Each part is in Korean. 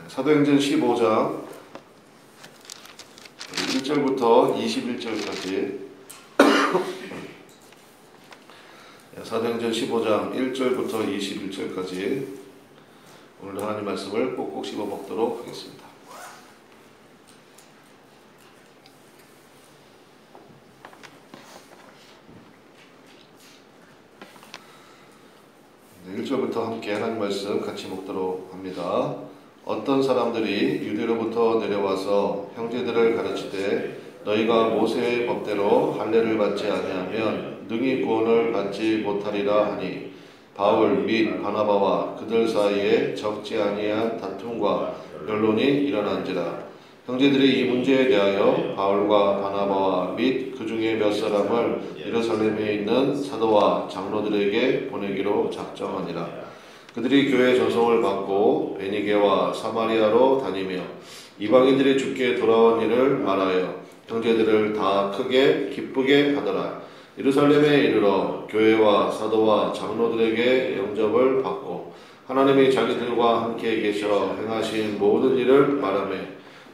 사도행전 15장 1절부터 21절까지 사도행전 15장 1절부터 21절까지 오늘 하나님 말씀을 꼭꼭 씹어 먹도록 하겠습니다. 네, 1절부터 함께 하나님 말씀 같이 먹도록 합니다. 어떤 사람들이 유대로부터 내려와서 형제들을 가르치되 너희가 모세의 법대로 할례를 받지 아니하면 능히 구원을 받지 못하리라 하니 바울 및 바나바와 그들 사이에 적지 아니한 다툼과 변론이 일어난지라. 형제들이 이 문제에 대하여 바울과 바나바와 및 그 중에 몇 사람을 예루살렘에 있는 사도와 장로들에게 보내기로 작정하니라. 그들이 교회 전송을 받고 베니게와 사마리아로 다니며 이방인들이 주께 돌아온 일을 말하여 형제들을 다 크게 기쁘게 하더라. 예루살렘에 이르러 교회와 사도와 장로들에게 영접을 받고 하나님이 자기들과 함께 계셔 행하신 모든 일을 말하며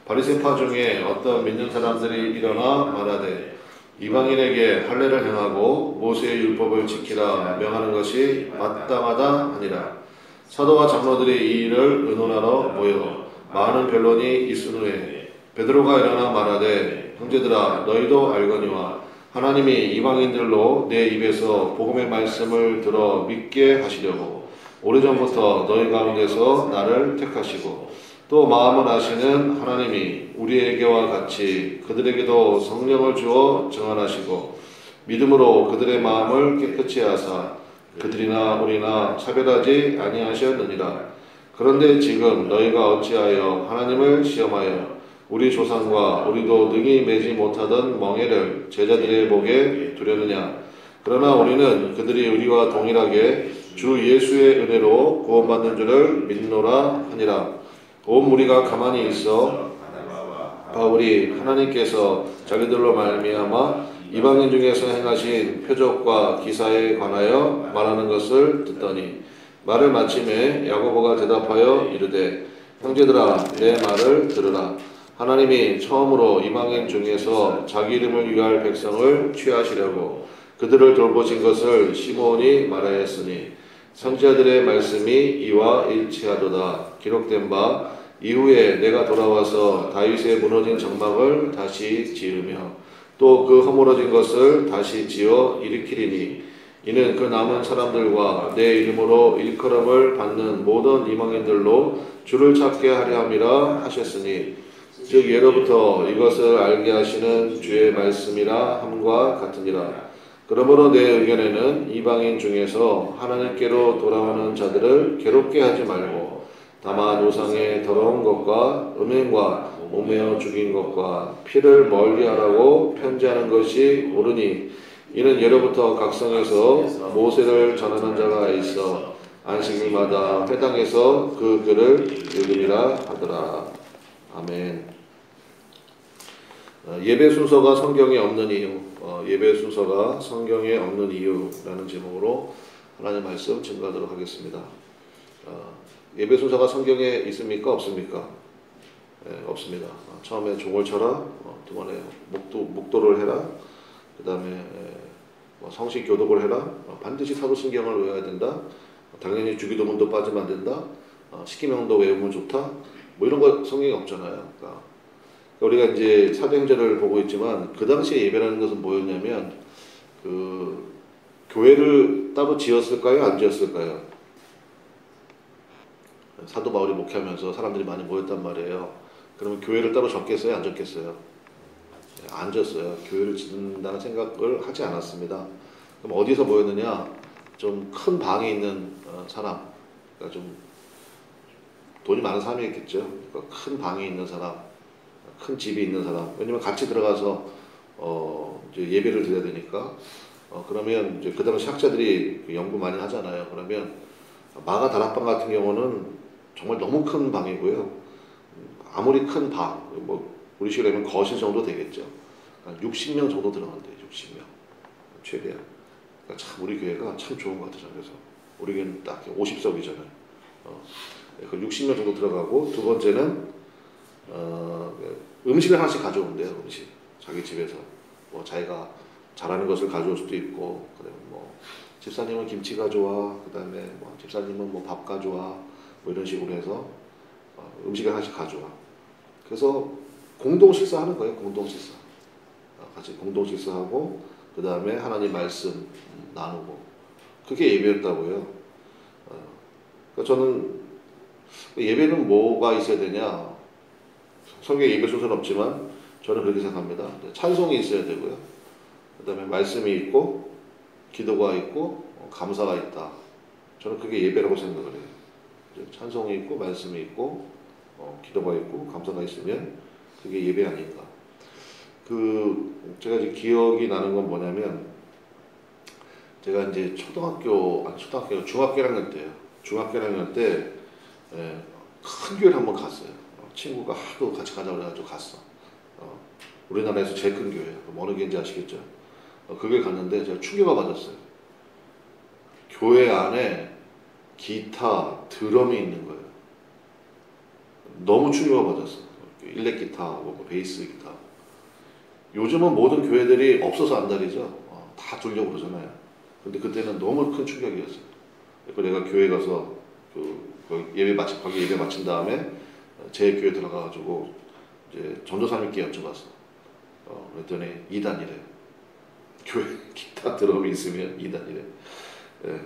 바리새파 중에 어떤 믿는 사람들이 일어나 말하되 이방인에게 할례를 행하고 모세의 율법을 지키라 명하는 것이 마땅하다 하니라. 사도와 장로들이 이 일을 의논하러 모여 많은 변론이 있은 후에 베드로가 일어나 말하되 형제들아 너희도 알거니와 하나님이 이방인들로 내 입에서 복음의 말씀을 들어 믿게 하시려고 오래전부터 너희 가운데서 나를 택하시고 또 마음을 아시는 하나님이 우리에게와 같이 그들에게도 성령을 주어 증언하시고 믿음으로 그들의 마음을 깨끗이 하사 그들이나 우리나 차별하지 아니하셨느니라. 그런데 지금 너희가 어찌하여 하나님을 시험하여 우리 조상과 우리도 능히 매지 못하던 멍에를 제자들의 목에 두려느냐. 그러나 우리는 그들이 우리와 동일하게 주 예수의 은혜로 구원받는 줄을 믿노라 하니라. 온 무리가 가만히 있어 바울이 하나님께서 자기들로 말미암아 이방인 중에서 행하신 표적과 기사에 관하여 말하는 것을 듣더니 말을 마침에 야고보가 대답하여 이르되 형제들아 내 말을 들으라. 하나님이 처음으로 이방인 중에서 자기 이름을 위할 백성을 취하시려고 그들을 돌보신 것을 시므온이 말하였으니 선지자들의 말씀이 이와 일치하도다. 기록된 바 이후에 내가 돌아와서 다윗의 무너진 장막을 다시 지으며 또 그 허물어진 것을 다시 지어 일으키리니 이는 그 남은 사람들과 내 이름으로 일컬음을 받는 모든 이방인들로 주를 찾게 하려 함이라 하셨으니 즉 예로부터 이것을 알게 하시는 주의 말씀이라 함과 같으니라. 그러므로 내 의견에는 이방인 중에서 하나님께로 돌아오는 자들을 괴롭게 하지 말고 다만 우상의 더러운 것과 음행과 몸에어 죽인 것과 피를 멀리하라고 편지하는 것이 옳으니 이는 예로부터 각성에서 모세를 전하는 자가 있어 안식일마다 회당에서 그 글을 읽으리라 하더라. 아멘. 예배 순서가 성경에 없는 이유, 예배 순서가 성경에 없는 이유라는 제목으로 하나님 말씀 증거하도록 하겠습니다. 예배 순서가 성경에 있습니까? 없습니까? 없습니다. 처음에 종을 쳐라, 두 번에 묵도를 해라, 그 다음에 성식 교독을 해라, 반드시 사도신경을 외워야 된다, 당연히 주기도문도 빠지면 안 된다, 십기명도 외우면 좋다, 뭐 이런 거 성경에 없잖아요. 그러니까 우리가 이제 사도행전을 보고 있지만 그 당시에 예배라는 것은 뭐였냐면 그 교회를 따로 지었을까요? 안 지었을까요? 사도 바울이 목회하면서 사람들이 많이 모였단 말이에요. 그러면 교회를 따로 졌겠어요? 안 졌겠어요? 안 졌어요. 교회를 짓는다는 생각을 하지 않았습니다. 그럼 어디서 모였느냐? 좀 큰 방에 있는 사람, 그러니까 좀 돈이 많은 사람이겠죠. 그러니까 큰 방에 있는 사람, 큰 집이 있는 사람. 왜냐면 같이 들어가서 이제 예배를 드려야 되니까. 그러면 이제 그 당시 학자들이 연구 많이 하잖아요. 그러면 마가 다락방 같은 경우는 정말 너무 큰 방이고요. 아무리 큰 방, 뭐 우리 식으로 하면 거실 정도 되겠죠. 60명 정도 들어간대요. 60명 최대한. 그러니까 참 우리 교회가 참 좋은 것 같아요. 그래서 우리 교회는 딱 50석이잖아요. 그 60명 정도 들어가고, 두 번째는 음식을 하나씩 가져온대요. 음식 자기 집에서 뭐 자기가 잘하는 것을 가져올 수도 있고, 그다음에 뭐 집사님은 김치 가져와, 그다음에 뭐 집사님은 뭐 밥 가져와, 뭐 이런 식으로 해서 음식을 하나씩 가져와. 그래서 공동 식사하는 거예요. 공동 식사. 같이 공동 식사하고, 그 다음에 하나님 말씀 나누고, 그게 예배였다고요. 그러니까 저는 예배는 뭐가 있어야 되냐? 성경에 예배 순서는 없지만 저는 그렇게 생각합니다. 찬송이 있어야 되고요. 그 다음에 말씀이 있고, 기도가 있고, 감사가 있다. 저는 그게 예배라고 생각을 해요. 찬송이 있고, 말씀이 있고, 기도가 있고, 감사가 있으면 그게 예배 아닌가. 제가 이제 기억이 나는 건 뭐냐면, 제가 이제 중학교 1학년 때요. 중학교 1학년 때, 큰 교회를 한번 갔어요. 친구가 하도 같이 가자고 그래가지고 갔어. 우리나라에서 제일 큰 교회. 어느 교회인지 아시겠죠? 그게 갔는데 제가 충격을 받았어요. 교회 안에 기타, 드럼이 있는 거예요. 너무 충격을 받았어요. 일렉 기타, 뭐 베이스 기타. 요즘은 모든 교회들이 없어서 안달이죠. 다 두려고 그러잖아요. 근데 그때는 너무 큰 충격이었어요. 그래서 내가 교회 가서 거기 예배 마친 다음에 제 교회 들어가가지고 이제 전도사님께 여쭤봤어. 그랬더니 2단이래. 교회 기타 드럼이 있으면 2단이래. 예.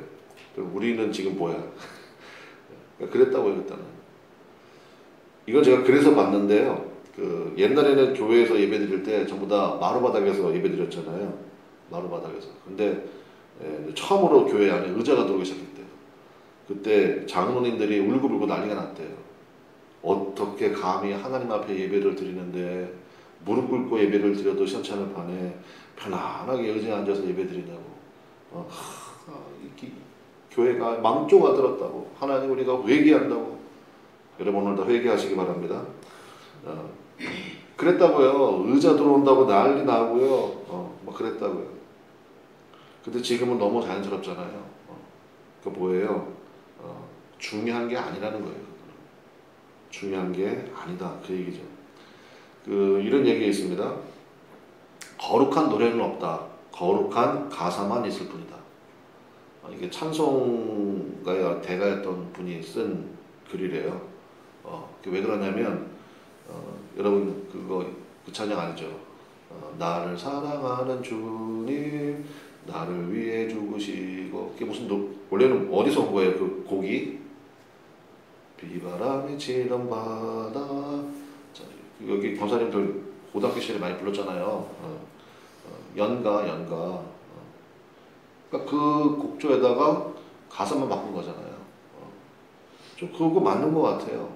우리는 지금 뭐야? 그랬다고요, 일단은. 이건 제가 그래서 봤는데요. 옛날에는 교회에서 예배 드릴 때 전부 다 마루바닥에서 예배 드렸잖아요. 마루바닥에서. 근데 처음으로 교회 안에 의자가 들어오기 시작했대요. 그때 장로님들이 울고불고 난리가 났대요. 어떻게 감히 하나님 앞에 예배를 드리는데 무릎 꿇고 예배를 드려도 시원찮을 판에 편안하게 의자에 앉아서 예배 드리냐고. 교회가 망조가 들었다고. 하나님 우리가 회개한다고. 여러분 오늘 다 회개하시기 바랍니다. 그랬다고요. 의자 들어온다고 난리 나고요. 막 그랬다고요. 근데 지금은 너무 자연스럽잖아요. 그 뭐예요? 중요한 게 아니라는 거예요. 중요한 게 아니다. 그 얘기죠. 이런 얘기 있습니다. 거룩한 노래는 없다. 거룩한 가사만 있을 뿐이다. 이게 찬송가의 대가였던 분이 쓴 글이래요. 왜 그러냐면, 여러분 그 찬양 아니죠? 나를 사랑하는 주님, 나를 위해 죽으시고, 그게 무슨 원래는 어디서 온 거예요? 그 곡이 비바람이 치던 바다. 자, 여기 권사님들 고등학교 시절에 많이 불렀잖아요. 연가. 그러니까 그 곡조에다가 가사만 바꾼 거잖아요. 좀 그거 맞는 것 같아요.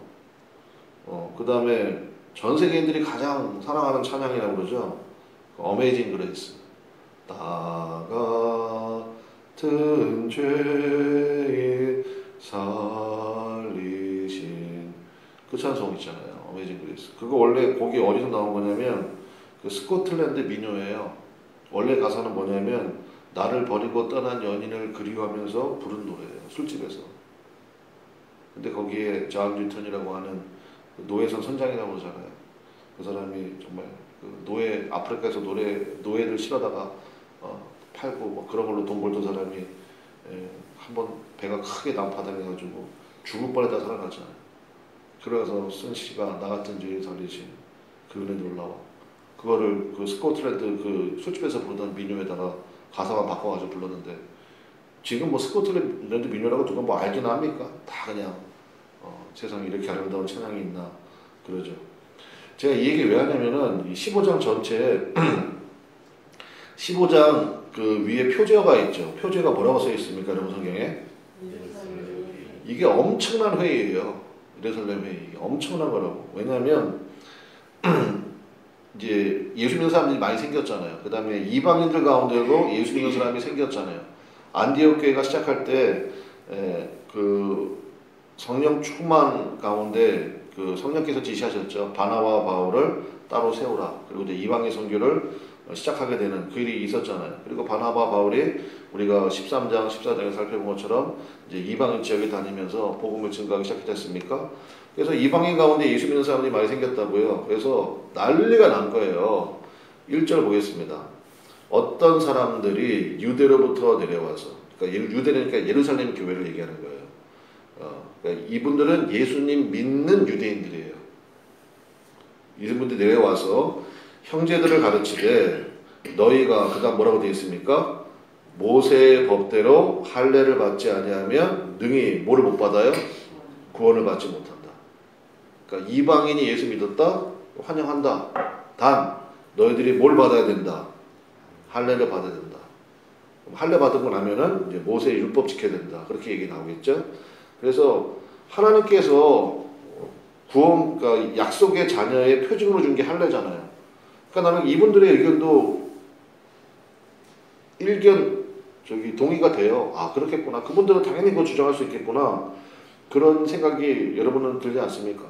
그 다음에 전 세계인들이 가장 사랑하는 찬양이라고 그러죠. 어메이징 그레이스. 나 같은 죄인 살리신 그 찬송 있잖아요. 어메이징 그레이스. 그거 원래 곡이 어디서 나온 거냐면 스코틀랜드 민요예요. 원래 가사는 뭐냐면 나를 버리고 떠난 연인을 그리워하면서 부른 노래예요. 술집에서. 근데 거기에 존 뉴턴이라고 하는 노예선 선장이라고 그러잖아요. 그 사람이 정말 아프리카에서 노예를 실어다가 팔고 뭐 그런 걸로 돈 벌던 사람이 한번 배가 크게 난파당해가지고 죽을 뻔했다 살아났잖아요. 그래서 쓴 시가 나 같은 죄인 살리신 그 은혜 놀라워. 그거를 스코틀랜드 술집에서 부르던 민요에다가 가사만 바꿔가지고 불렀는데, 지금 뭐 스코틀랜드 민요라고 누가 뭐 알긴 합니까? 다 그냥 세상에 이렇게 아름다운 찬양이 있나 그러죠. 제가 이 얘기 왜 하냐면은 이 15장 전체에 15장 그 위에 표제어가 있죠. 표제가 뭐라고 써 있습니까, 여러분 성경에? 이게 엄청난 회의예요. 예루살렘 회의. 엄청난 거라고. 왜냐하면 이제 예수 믿는 사람들이 많이 생겼잖아요. 그 다음에 이방인들 가운데도 예수 믿는 사람이 생겼잖아요. 안디옥 교회가 시작할 때 성령 충만 가운데 성령께서 지시하셨죠. 바나바와 바울을 따로 세우라. 그리고 이제 이방인 선교를 시작하게 되는 그 일이 있었잖아요. 그리고 바나바 바울이 우리가 13장, 14장에 살펴본 것처럼 이제 이방인 지역에 다니면서 복음을 증거하기 시작했지 않습니까? 그래서 이방인 가운데 예수 믿는 사람들이 많이 생겼다고요. 그래서 난리가 난 거예요. 1절 보겠습니다. 어떤 사람들이 유대로부터 내려와서, 그러니까 유대니까 예루살렘 교회를 얘기하는 거예요. 그러니까 이분들은 예수님 믿는 유대인들이에요. 이분들이 내려와서 형제들을 가르치되 너희가 그다음 뭐라고 되어 있습니까? 모세의 법대로 할례를 받지 아니하면 능히 뭐를 못 받아요? 구원을 받지 못한다. 그러니까 이방인이 예수 믿었다? 환영한다. 단 너희들이 뭘 받아야 된다? 할례를 받아야 된다. 할례 받은 나면은 이제 모세의 율법 지켜야 된다. 그렇게 얘기 나오겠죠. 그래서 하나님께서 구원, 그러니까 약속의 자녀의 표징으로 준 게 할례잖아요. 그러니까 나는 이분들의 의견도 동의가 돼요. 아, 그렇겠구나. 그분들은 당연히 그거 주장할 수 있겠구나. 그런 생각이 여러분은 들지 않습니까?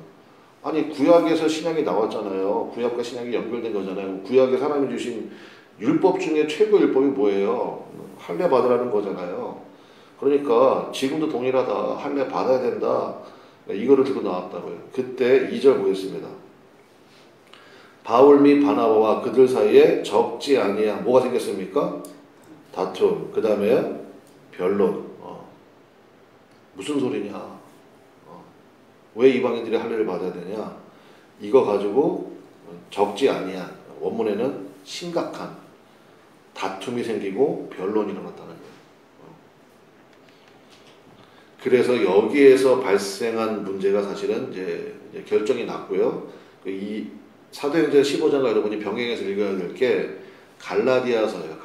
아니, 구약에서 신약이 나왔잖아요. 구약과 신약이 연결된 거잖아요. 구약에 하나님이 주신 율법 중에 최고 율법이 뭐예요? 할례 받으라는 거잖아요. 그러니까 지금도 동일하다. 할례 받아야 된다. 이거를 들고 나왔다고요. 그때 2절 보겠습니다. 바울 및 바나바와 그들 사이에 적지 아니한 뭐가 생겼습니까? 다툼. 그 다음에 변론. 무슨 소리냐? 왜 이방인들이 할례를 받아야 되냐? 이거 가지고 적지 아니한, 원문에는 심각한 다툼이 생기고 변론이 일어났다는 거예요. 그래서 여기에서 발생한 문제가 사실은 이제 결정이 났고요. 이 사도행전 15장과 여러분이 병행해서 읽어야 될 게 갈라디아서예요.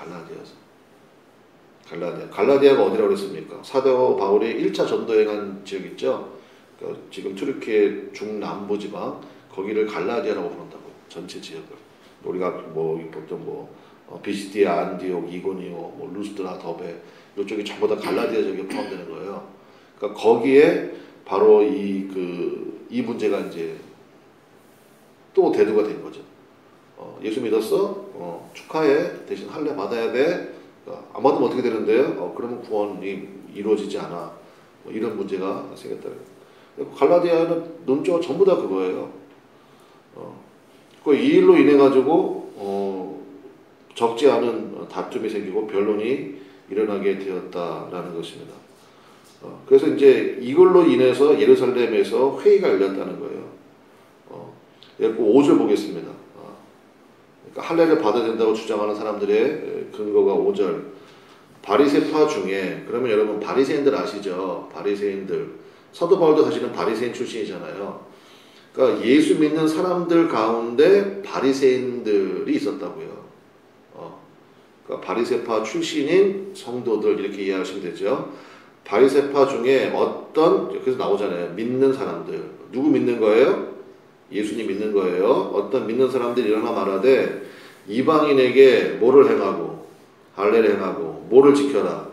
갈라디아가 어디라고 그랬습니까? 사도 바울이 1차 전도행한 지역 있죠? 그러니까 지금 튀르키예 중남부 지방, 거기를 갈라디아라고 부른다고요. 전체 지역을. 우리가 보통 비시디아, 안디옥, 이고니오, 루스드라, 더베 이쪽이 전부 다 갈라디아 지역에 포함되는 거예요. 그러니까 거기에 바로 이 문제가 이제 또 대두가 된 거죠. 예수 믿었어? 축하해. 대신 할례 받아야 돼. 안 받으면 어떻게 되는데요? 그러면 구원이 이루어지지 않아. 이런 문제가 생겼다는 거예요. 갈라디아는 논조가 전부 다 그거예요. 이 일로 인해 가지고 적지 않은 다툼이 생기고 변론이 일어나게 되었다라는 것입니다. 그래서 이제 이걸로 인해서 예루살렘에서 회의가 열렸다는 거예요. 5절 보겠습니다. 그러니까 할례를 받아야 된다고 주장하는 사람들의 근거가 5절. 바리새파 중에, 그러면 여러분 바리새인들 아시죠? 바리새인들. 사도 바울도 사실은 바리새인 출신이잖아요. 그러니까 예수 믿는 사람들 가운데 바리새인들이 있었다고요. 그러니까 바리새파 출신인 성도들 이렇게 이해하시면 되죠. 바리새파 중에 그래서 나오잖아요. 믿는 사람들. 누구 믿는 거예요? 예수님 믿는 거예요. 어떤 믿는 사람들이 일어나 말하되 이방인에게 뭐를 행하고 할례를 행하고 뭐를 지켜라.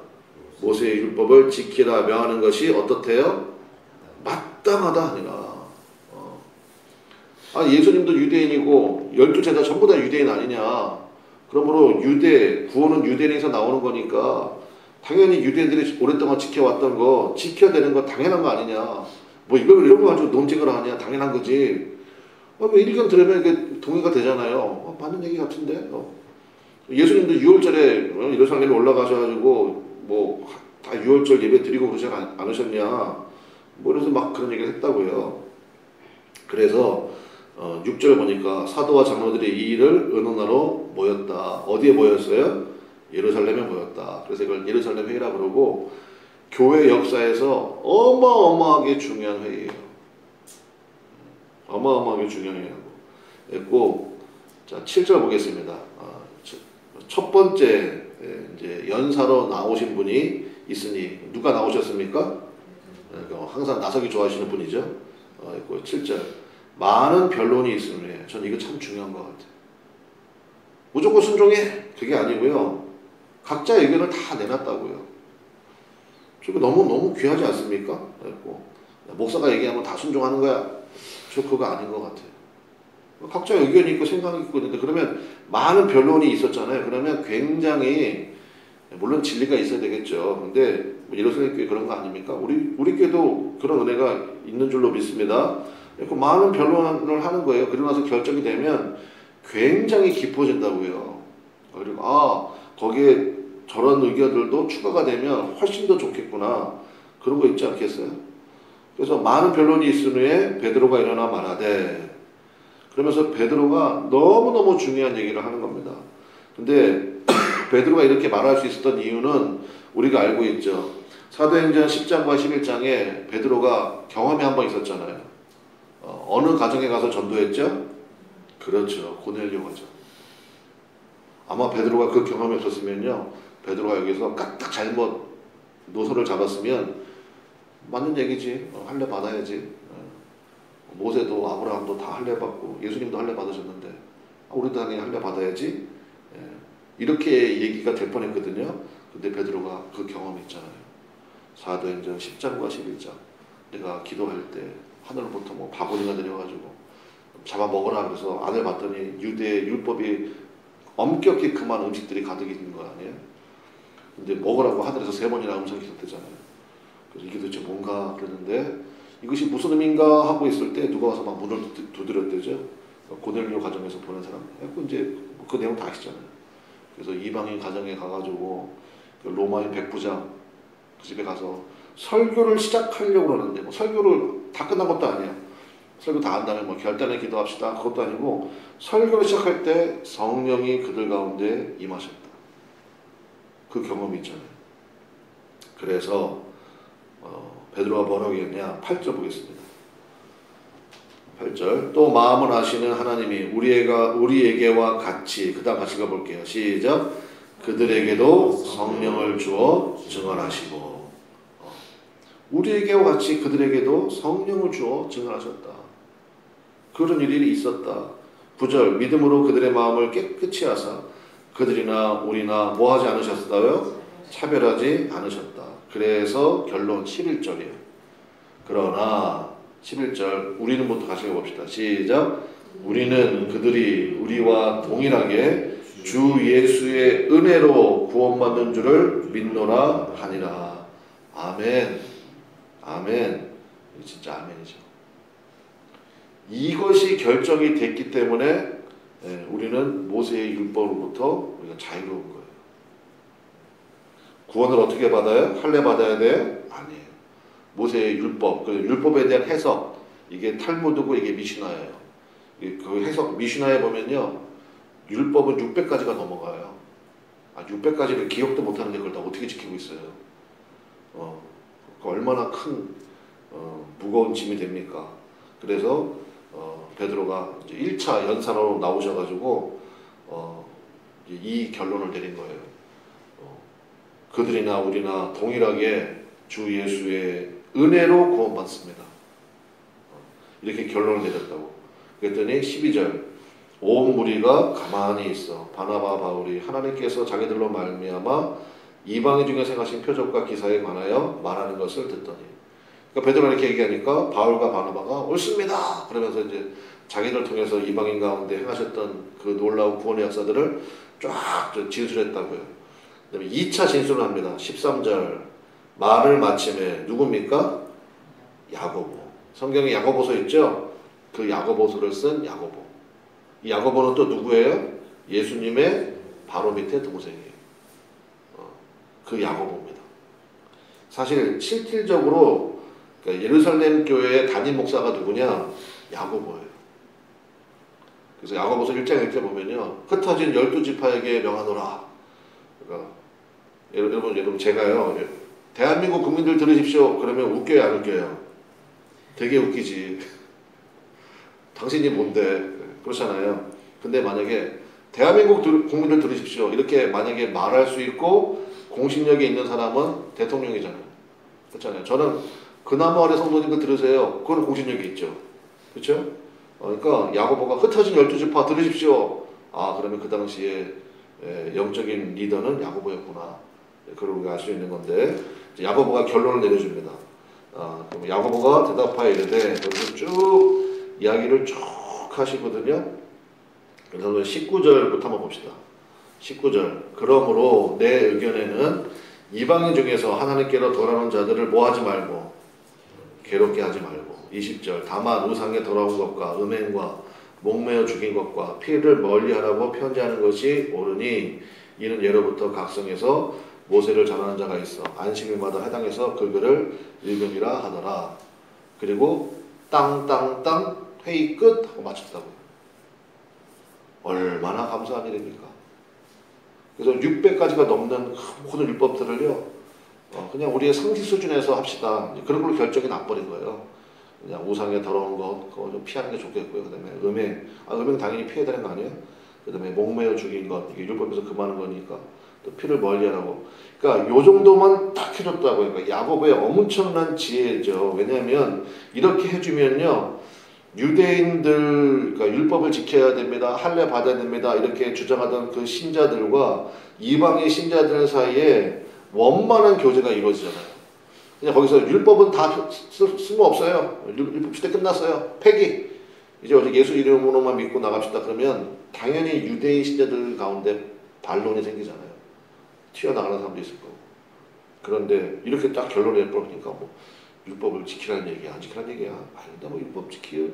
모세의 율법을 지키라 명하는 것이 어떻대요? 마땅하다 아니라. 예수님도 유대인이고 12제자 전부 다 유대인 아니냐. 그러므로 구원은 유대인에서 나오는 거니까 당연히 유대인들이 오랫동안 지켜왔던 거 지켜야 되는 거 당연한 거 아니냐. 이런 거 가지고 논쟁을 하냐. 당연한 거지. 일견 들으면 이게 동의가 되잖아요. 맞는 얘기 같은데. 예수님도 6월절에 예루살렘에 올라가셔가지고 다 6월절 예배 드리고 그러지 않으셨냐. 그래서 막 그런 얘기를 했다고요. 그래서 6절 보니까 사도와 장로들이 이 일을 의논하러 모였다. 어디에 모였어요? 예루살렘에 모였다. 그래서 이걸 예루살렘 회의라 그러고 교회 역사에서 어마어마하게 중요한 회의예요. 어마어마하게 중요한 회의고. 자, 7절 보겠습니다. 첫 번째 이제 연사로 나오신 분이 있으니 누가 나오셨습니까? 항상 나서기 좋아하시는 분이죠. 7절 많은 변론이 있으므로 전 이거 참 중요한 것 같아요. 무조건 순종해 그게 아니고요. 각자 의견을 다 내놨다고요. 저 너무 귀하지 않습니까? 목사가 얘기하면 다 순종하는 거야. 저 그거 아닌 것 같아요. 각자 의견이 있고 생각이 있고 있는데 그러면 많은 변론이 있었잖아요. 그러면 굉장히 물론 진리가 있어야 되겠죠. 근데 뭐 예루살렘 교회 그런 거 아닙니까? 우리 교회도 그런 은혜가 있는 줄로 믿습니다. 그 많은 변론을 하는 거예요. 그러고 나서 결정이 되면 굉장히 깊어진다고요. 그리고 거기에 저런 의견들도 추가가 되면 훨씬 더 좋겠구나. 그런 거 있지 않겠어요? 그래서 많은 변론이 있은 후에 베드로가 일어나 말하되, 그러면서 베드로가 너무너무 중요한 얘기를 하는 겁니다. 근데 베드로가 이렇게 말할 수 있었던 이유는 우리가 알고 있죠. 사도행전 10장과 11장에 베드로가 경험이 한 번 있었잖아요. 어느 가정에 가서 전도했죠? 그렇죠. 고넬료 가정. 아마 베드로가 그 경험이 없었으면요, 베드로가 여기서 까딱 잘못 노선을 잡았으면 맞는 얘기지. 할례 받아야지. 모세도 아브라함도 다 할례 받고 예수님도 할례 받으셨는데 우리도 당연히 할례 받아야지. 이렇게 얘기가 될 뻔했거든요. 근데 베드로가 그 경험이 있잖아요. 사도행전 10장과 11장. 내가 기도할 때 하늘로부터 뭐 바구니가 내려가지고 잡아먹으라 그래서 안을 봤더니 유대의 율법이 엄격히 금한 음식들이 가득 있는 거 아니에요? 근데 먹으라고 하늘에서 3번이나 음성이 있었대잖아요. 그래서 이게 도대체 뭔가 그랬는데 이것이 무슨 의미인가 하고 있을 때 누가 와서 막 문을 두드렸대죠. 고넬료 가정에서 보낸 사람. 이제 그 내용 다 아시잖아요. 그래서 이방인 가정에 가가지고 그 로마인 백부장 그 집에 가서 설교를 시작하려고 그러는데 뭐 설교를 다 끝난 것도 아니에요. 설교 다 한 다음에 뭐 결단에 기도합시다 그것도 아니고 설교를 시작할 때 성령이 그들 가운데 임하셨다. 그 경험이 있잖아요. 그래서 베드로가 뭐라고 했냐? 8절 보겠습니다. 8절. 또 마음을 아시는 하나님이 우리에게와 같이, 그 다음 같이 가볼게요. 시작. 그들에게도 성령을 주어 증언하시고. 우리에게와 같이 그들에게도 성령을 주어 증언하셨다. 그런 일이 있었다. 9절. 믿음으로 그들의 마음을 깨끗이 하사 그들이나 우리나 뭐 하지 않으셨어요? 차별하지 않으셨다. 그래서 결론 11절이에요. 그러나 11절 우리는부터 같이 해봅시다. 시작. 우리는 그들이 우리와 동일하게 주 예수의 은혜로 구원받는 줄을 믿노라 하니라. 아멘. 아멘. 이거 진짜 아멘이죠. 이것이 결정이 됐기 때문에 우리는 모세의 율법으로부터 우리가 자유로운 거예요. 구원을 어떻게 받아요? 할례 받아야 돼요? 아니에요. 모세의 율법, 그 율법에 대한 해석, 이게 탈무드고 이게 미시나예요. 그 해석 미시나에 보면요, 율법은 600가지가 넘어가요. 600가지를 기억도 못하는데 그걸 다 어떻게 지키고 있어요? 얼마나 큰 무거운 짐이 됩니까? 그래서 베드로가 이제 1차 연산으로 나오셔가지고 이 결론을 내린 거예요. 그들이나 우리나 동일하게 주 예수의 은혜로 구원받습니다. 이렇게 결론을 내렸다고. 그랬더니 12절 온 무리가 가만히 있어 바나바 바울이 하나님께서 자기들로 말미암아 이방인 중에 생하신 표적과 기사에 관하여 말하는 것을 듣더니, 그러니까 베드로가 이렇게 얘기하니까 바울과 바나바가 옳습니다 그러면서 이제 자기들 통해서 이방인 가운데 행하셨던 그 놀라운 구원의 역사들을 쫙 진술했다고요. 그 다음에 2차 진술을 합니다. 13절 말을 마침에 누굽니까? 야고보. 성경에 야고보서 있죠? 그 야고보서를 쓴 야고보. 이 야고보는 또 누구예요? 예수님의 바로 밑에 동생이에요. 그 야고보입니다. 사실 실질적으로 그러니까 예루살렘 교회의 담임 목사가 누구냐? 야고보예요. 그래서 야고보서 1장 1절 보면요, 흩어진 12지파에게 명하노라. 그러니까 여러분 제가요, 대한민국 국민들 들으십시오 그러면 웃겨요 안 웃겨요? 되게 웃기지. 당신이 뭔데? 그렇잖아요. 근데 만약에 대한민국 국민들 들으십시오 이렇게 만약에 말할 수 있고 공신력이 있는 사람은 대통령이잖아요. 그렇잖아요. 저는 그나마 어린 성도님들 들으세요. 그거는 공신력이 있죠. 그렇죠? 그러니까 야고보가 흩어진 12지파 들으십시오. 그러면 그 당시에 영적인 리더는 야고보였구나. 그걸 우리가 알 수 있는 건데, 야고보가 결론을 내려줍니다. 그럼 야고보가 대답하여 이르되, 여기서 쭉 이야기를 쭉 하시거든요. 그래서 19절부터 한번 봅시다. 19절. 그러므로 내 의견에는 이방인 중에서 하나님께로 돌아오는 자들을 뭐 하지 말고 괴롭게 하지 말고. 20절. 다만 우상에 돌아온 것과 음행과 목매어 죽인 것과 피를 멀리하라고 편지하는 것이 옳으니 이는 예로부터 각성에서 모세를 전하는 자가 있어 안식일마다 해당해서 그 글을 읽음이라 하더라. 그리고 땅땅땅 회의 끝 하고 마쳤다고요. 얼마나 감사한 일입니까? 그래서 600가지가 넘는 모든 율법들을요, 그냥 우리의 상식 수준에서 합시다. 그런 걸로 결정이 나버린 거예요. 그냥 우상에 더러운 것, 그거 좀 피하는 게 좋겠고요. 그 다음에 음행, 음행 당연히 피해야 되는 거 아니에요? 그 다음에 목매어 죽인 것, 이게 율법에서 금하는 거니까 또 피를 멀리하라고. 그러니까 요 정도만 딱 해줬다고요. 그러니까 야곱의 엄청난 지혜죠. 왜냐하면 이렇게 해주면요, 유대인들, 그러니까 율법을 지켜야 됩니다, 할례 받아야 됩니다, 이렇게 주장하던 그 신자들과 이방의 신자들 사이에 원만한 교제가 이루어지잖아요. 그냥 거기서 율법은 다 쓸모없어요. 율법 시대 끝났어요. 폐기. 이제 오직 예수 이름으로만 믿고 나갑시다. 그러면 당연히 유대인 신자들 가운데 반론이 생기잖아요. 튀어나가는 사람도 있을 거고. 그런데 이렇게 딱 결론을 내버리니까 뭐 율법을 지키라는 얘기야, 안 지키라는 얘기야. 아니다, 뭐 율법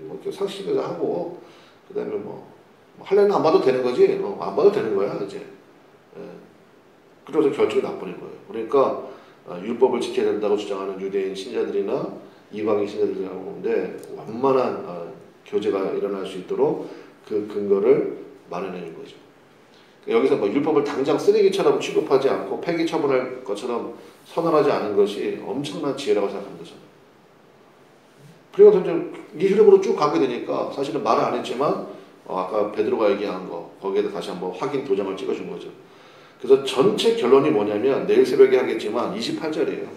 뭐 상식에서 하고, 그 다음에 뭐 할례는 안 봐도 되는 거지. 안 봐도 되는 거야, 이제. 예. 그래서 결정이 나버린 거예요. 그러니까 율법을 지켜야 된다고 주장하는 유대인 신자들이나 이방인 신자들이 나오는데 완만한 교제가 일어날 수 있도록 그 근거를 마련해 준 거죠. 여기서 뭐 율법을 당장 쓰레기처럼 취급하지 않고 폐기 처분할 것처럼 선언하지 않은 것이 엄청난 지혜라고 생각합니다. 저는. 그래서 이 흐름으로 쭉 가게 되니까 사실은 말을 안 했지만 아까 베드로가 얘기한 거 거기에다 다시 한번 확인 도장을 찍어준 거죠. 그래서 전체 결론이 뭐냐면 내일 새벽에 하겠지만 28절이에요.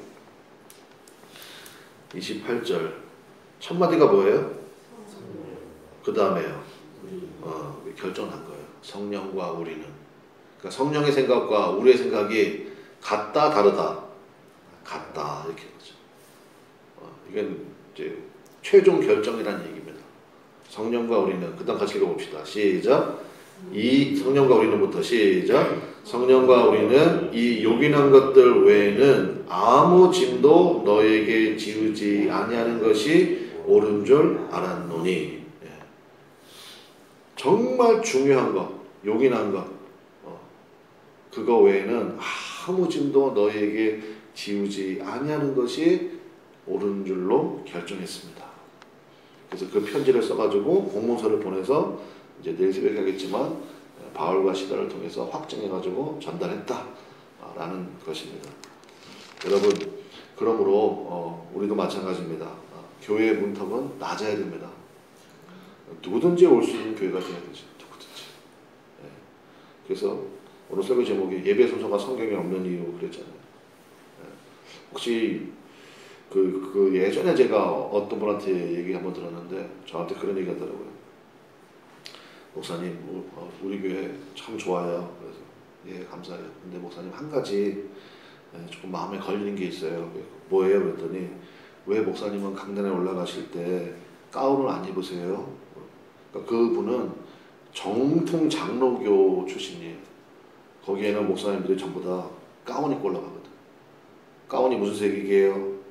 28절 첫 마디가 뭐예요? 그 다음에요. 결정난 거예요. 성령과 우리는. 그러니까 성령의 생각과 우리의 생각이 같다 다르다. 같다 이렇게 거죠. 이건 이제 최종 결정이라는 얘기입니다. 성령과 우리는 그 다음 같이 읽어봅시다. 시작. 이 성령과 우리는부터 시작. 성령과 우리는 이 요긴한 것들 외에는 아무 짐도 너에게 지우지 아니하는 것이 옳은 줄 알았노니. 정말 중요한 것, 요긴한 것, 그거 외에는 아무 짐도 너에게 지우지 아니하는 것이 옳은 줄로 결정했습니다. 그래서 그 편지를 써가지고 공문서를 보내서 이제 내일 새벽에 하겠지만 바울과 시다를 통해서 확정해가지고 전달했다라는 것입니다. 여러분, 그러므로 우리도 마찬가지입니다. 교회의 문턱은 낮아야 됩니다. 누구든지 올 수 있는 교회가 돼야 되죠. 누구든지. 그래서 오늘 설교 제목이 예배 순서가 성경에 없는 이유 그랬잖아요. 혹시 그 예전에 제가 어떤 분한테 얘기 한번 들었는데 저한테 그런 얘기 하더라고요. 목사님, 우리 교회 참 좋아요. 그래서 예, 감사해요. 근데 목사님 한 가지 조금 마음에 걸리는 게 있어요. 뭐예요? 그랬더니 왜 목사님은 강단에 올라가실 때 가운을 안 입으세요? 그러니까 그분은 정통 장로교 출신이에요. 거기에는 목사님들이 전부 다 가운 입고 올라가거든. 가운이 무슨 색이게요?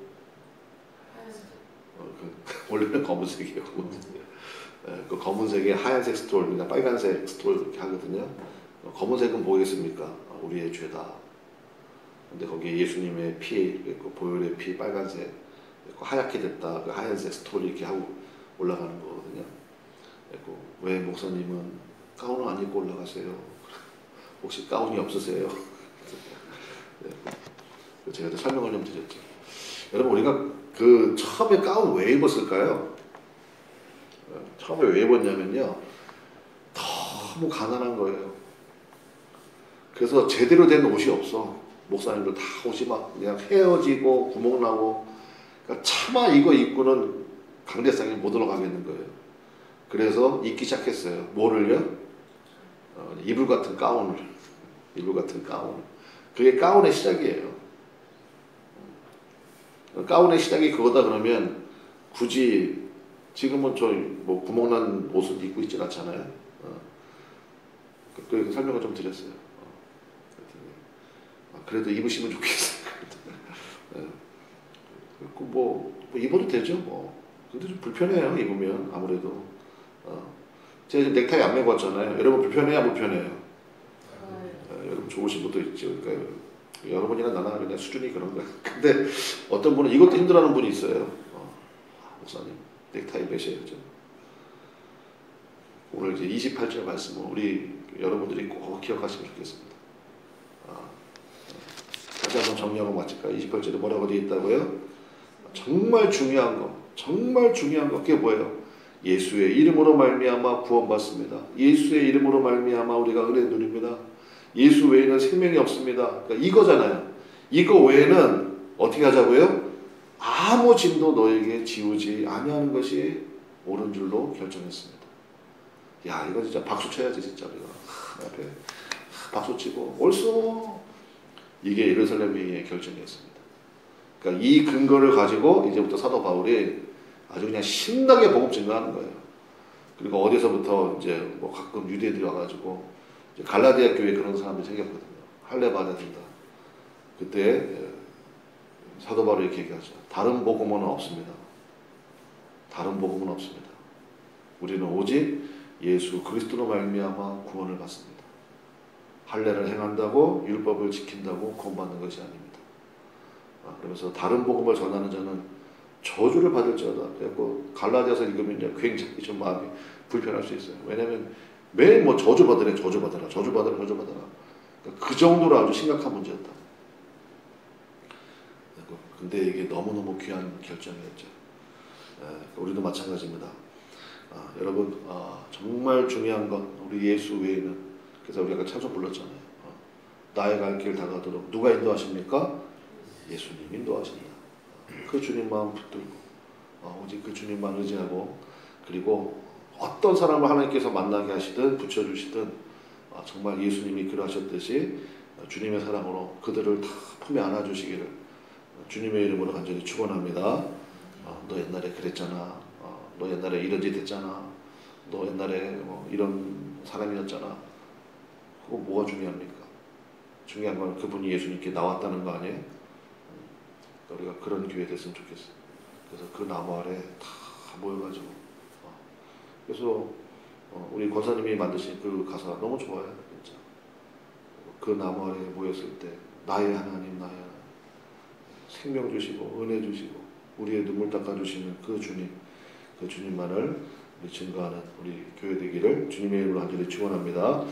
원래는 검은색이에요. 그 검은색에 하얀색 스톨, 그냥 빨간색 스톨 이렇게 하거든요. 검은색은 뭐겠습니까? 우리의 죄다. 근데 거기에 예수님의 피, 보혈의 피, 빨간색, 하얗게 됐다. 그 하얀색 스톨 이렇게 하고 올라가는 거거든요. 왜 목사님은 가운을 안 입고 올라가세요? 혹시 가운이 없으세요? 네. 제가 설명을 좀 드렸죠. 여러분, 우리가 그 처음에 가운 왜 입었을까요? 처음에 왜 입었냐면요, 너무 가난한 거예요. 그래서 제대로 된 옷이 없어. 목사님들 다 옷이 막 그냥 헤어지고 구멍나고, 그러니까 차마 이거 입고는 강대상에 못 올라가겠는 거예요. 그래서 입기 시작했어요. 뭐를요? 이불 같은 가운을. 이불 같은 가운. 그게 가운의 시작이에요. 가운의 시작이 그거다 그러면 굳이 지금은 저 뭐 구멍난 옷을 입고 있진 않잖아요. 그 설명을 좀 드렸어요. 그래도 입으시면 좋겠어요. 예. 뭐 입어도 되죠. 근데 좀 불편해요. 입으면 아무래도. 제가 지금 넥타이 안 메고 왔잖아요. 여러분 불편해요? 안 불편해요? 여러분 좋으신 분도 있죠. 그러니까 여러분이나 나나 그냥 수준이 그런 거예요. 근데 어떤 분은 이것도 힘들어하는 분이 있어요. 목사님 넥타이 매셔야죠. 오늘 이제 28절 말씀을 우리 여러분들이 꼭 기억하시면 좋겠습니다. 다시 한번 정리하고 마칠까요? 28절에 뭐라고 되어 있다고요? 정말 중요한 거 그게 뭐예요? 예수의 이름으로 말미암아 구원받습니다. 예수의 이름으로 말미암아 우리가 은혜 누립니다. 예수 외에는 생명이 없습니다. 그러니까 이거잖아요. 이거 외에는 어떻게 하자고요? 아무 짐도 너에게 지우지 아니하는 것이 옳은 줄로 결정했습니다. 야, 이거 진짜 박수 쳐야지 진짜 우리가 앞에 박수 치고 옳소. 이게 예루살렘의 결정이었습니다. 그러니까 이 근거를 가지고 이제부터 사도 바울이 아주 그냥 신나게 복음 증거하는 거예요. 그리고 어디서부터 이제 뭐 가끔 유대인들이 와가지고 이제 갈라디아 교회에 그런 사람들이 생겼거든요. 할례 받아야 된다. 그때 사도 바울이 이렇게 얘기하죠. 다른 복음은 없습니다. 다른 복음은 없습니다. 우리는 오직 예수 그리스도로 말미암아 구원을 받습니다. 할례를 행한다고 율법을 지킨다고 구원받는 것이 아닙니다. 그러면서 다른 복음을 전하는 자는 저주를 받을지어다. 그래서 갈라디아서 읽으면 굉장히 좀 마음이 불편할 수 있어요. 왜냐하면 매일 뭐 저주받으라. 그 정도로 아주 심각한 문제였다. 근데 이게 너무너무 귀한 결정이었죠. 우리도 마찬가지입니다. 여러분 정말 중요한 건 우리 예수 외에는, 그래서 우리가 찬송 불렀잖아요. 나의 갈 길 다가도록 누가 인도하십니까? 예수님 인도하신다. 그 주님만 붙들고 오직 그 주님만 의지하고, 그리고 어떤 사람을 하나님께서 만나게 하시든 붙여주시든 정말 예수님이 그러하셨듯이 주님의 사랑으로 그들을 다 품에 안아주시기를 주님의 이름으로 간절히 축원합니다. 너 옛날에 그랬잖아. 너 옛날에 이런 짓 했잖아. 너 옛날에 이런 사람이었잖아. 그거 뭐가 중요합니까? 중요한 건 그분이 예수님께 나왔다는 거 아니에요? 우리가 그런 기회 됐으면 좋겠어요. 그래서 그 나무 아래 다 모여가지고 그래서 우리 권사님이 만드신 그 가사 너무 좋아요. 진짜. 그 나무 아래 모였을 때 나의 하나님, 나의 하나님, 생명 주시고 은혜 주시고 우리의 눈물 닦아주시는 그 주님만을 증거하는 우리 교회 되기를 주님의 이름으로 간절히 축원합니다.